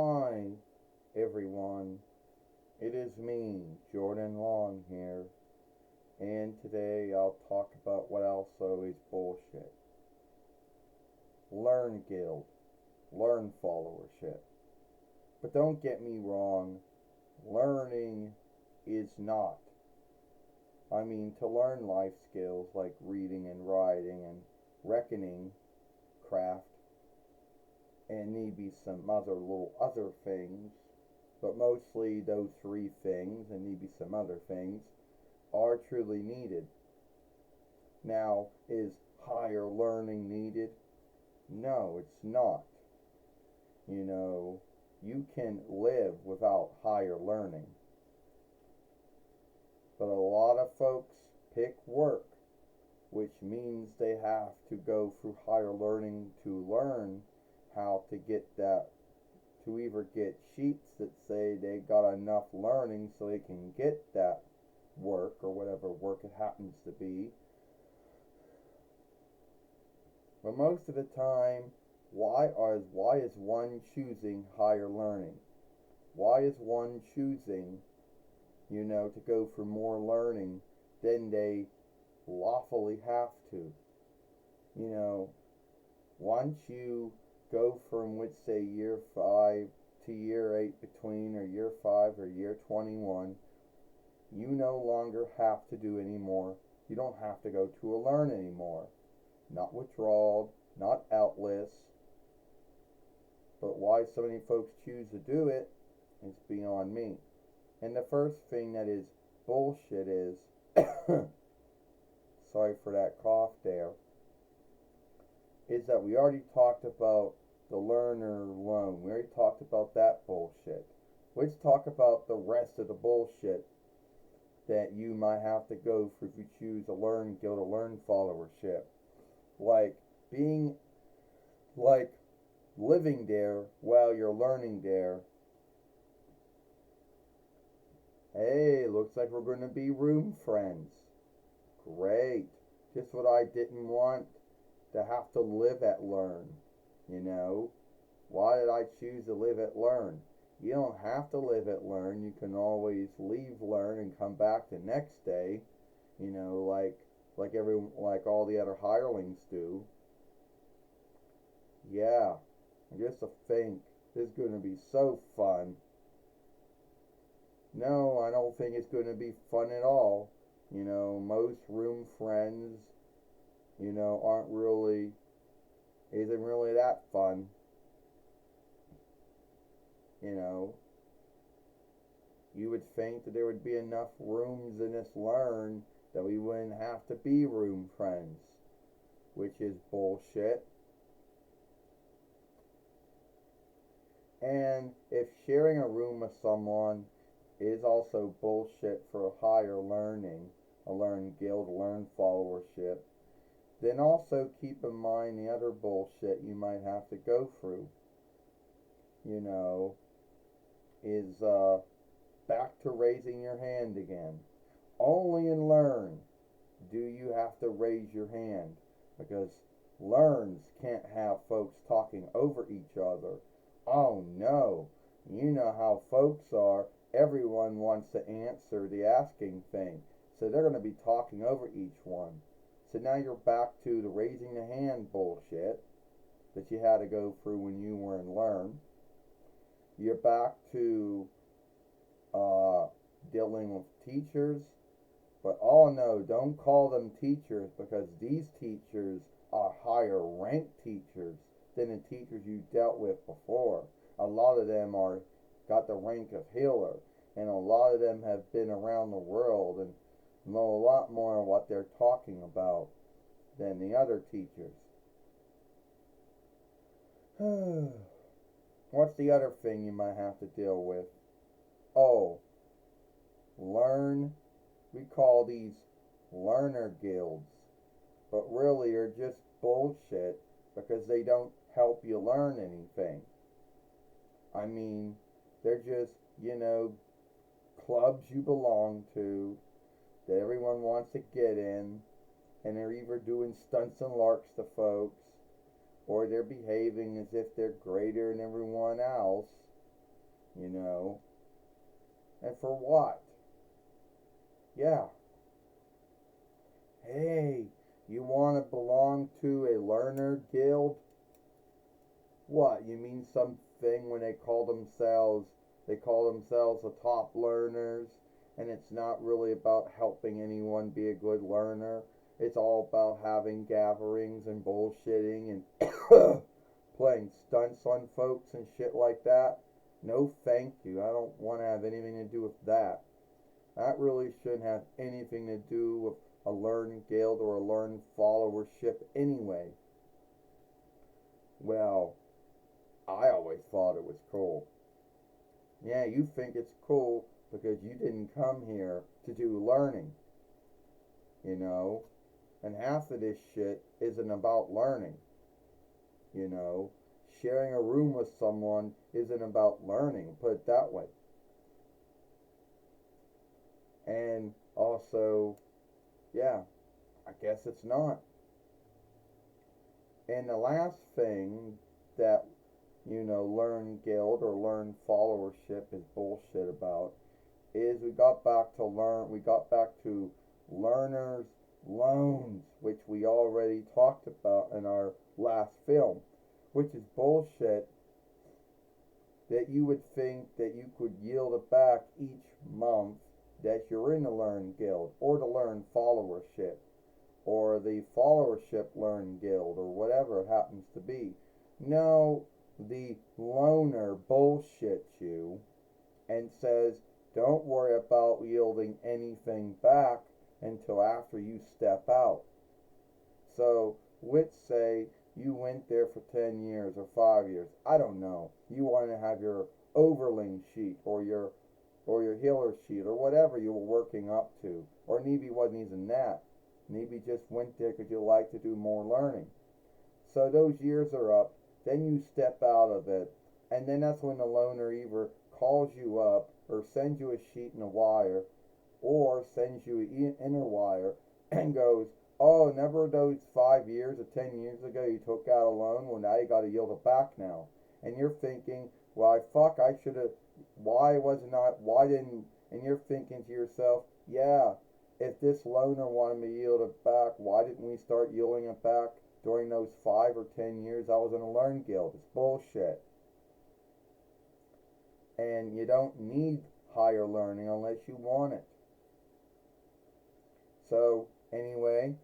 Hi, everyone. It is me, Jordan Long here, and today I'll talk about what also is bullshit. Learn guild, learn followership. But don't get me wrong, learning is not. To learn life skills like reading and writing and reckoning, craft, and maybe some other things, but mostly those three things and maybe some other things are truly needed. Now, is higher learning needed? No, it's not. You know, you can live without higher learning, but a lot of folks pick work, which means they have to go through higher learning to learn how to get that, to either get sheets that say they got enough learning so they can get that work or whatever work it happens to be. But most of the time, why is one choosing higher learning? Why is one choosing, to go for more learning than they lawfully have to? You know, once you go from, let's say, year 5 to year 8 between, or year 5 or year 21, you no longer have to do anymore. You don't have to go to a learn anymore. Not withdrawal, not outlist. But why so many folks choose to do it is beyond me. And the first thing that is bullshit is, sorry for that cough there, is that we already talked about the learner loan. We already talked about that bullshit. Let's talk about the rest of the bullshit that you might have to go through if you choose to learn guild or learn followership. Like being, like living there while you're learning there. Hey, looks like we're going to be room friends. Great. Just what I didn't want to have to live at learn. Why did I choose to live at learn? You don't have to live at learn. You can always leave learn and come back the next day. Like all the other hirelings do. Yeah, just to think, this is going to be so fun. No, I don't think it's going to be fun at all. Most room friends, aren't really, isn't really that fun. You know, you would think that there would be enough rooms in this learn that we wouldn't have to be room friends, which is bullshit. And if sharing a room with someone is also bullshit for higher learning, a learn guild, learn followership, then also keep in mind the other bullshit you might have to go through. You know, is back to raising your hand again. Only in learn do you have to raise your hand, because learns can't have folks talking over each other. Oh no, you know how folks are. Everyone wants to answer the asking thing, so they're going to be talking over each one. So now you're back to the raising the hand bullshit that you had to go through when you were in learn. You're back to dealing with teachers, but oh no, don't call them teachers, because these teachers are higher ranked teachers than the teachers you dealt with before. A lot of them are got the rank of healer, and a lot of them have been around the world and know a lot more of what they're talking about than the other teachers. What's the other thing you might have to deal with? Oh, learn. We call these learner guilds, but really are just bullshit, because they don't help you learn anything. They're just, clubs you belong to that everyone wants to get in, and they're either doing stunts and larks to folks, or they're behaving as if they're greater than everyone else, you know. And for what? Yeah. Hey, you want to belong to a learner guild? What, you mean something when they call themselves the top learners, and it's not really about helping anyone be a good learner. It's all about having gatherings and bullshitting and playing stunts on folks and shit like that. No thank you. I don't want to have anything to do with that. That really shouldn't have anything to do with a learned guild or a learned followership anyway. Well, I always thought it was cool. Yeah, you think it's cool because you didn't come here to do learning, you know? And half of this shit isn't about learning, you know? Sharing a room with someone isn't about learning, put it that way. And also, yeah, I guess it's not. And the last thing that, learn guild or learn followership is bullshit about is we got back to learners loans, which we already talked about in our last film, which is bullshit that you would think that you could yield it back each month that you're in the learn guild or the learn followership or the followership learn guild or whatever it happens to be. No, the loner bullshits you and says, don't worry about yielding anything back until after you step out. So, let's say you went there for 10 years or 5 years. I don't know. You want to have your overling sheet or your healer sheet or whatever you were working up to. Or maybe it wasn't even that. Maybe just went there because you like to do more learning. So those years are up. Then you step out of it. And then that's when the loner either calls you up or sends you a sheet and a wire or sends you an inner wire and goes, oh, remember those 5 years or 10 years ago you took out a loan? Well, now you got to yield it back now. And you're thinking, well, I should have, why didn't, and you're thinking to yourself, yeah, if this loaner wanted me to yield it back, why didn't we start yielding it back during those 5 or 10 years I was in a learn guild? It's bullshit. And you don't need higher learning unless you want it. So, anyway,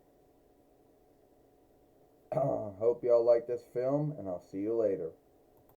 hope y'all like this film, and I'll see you later.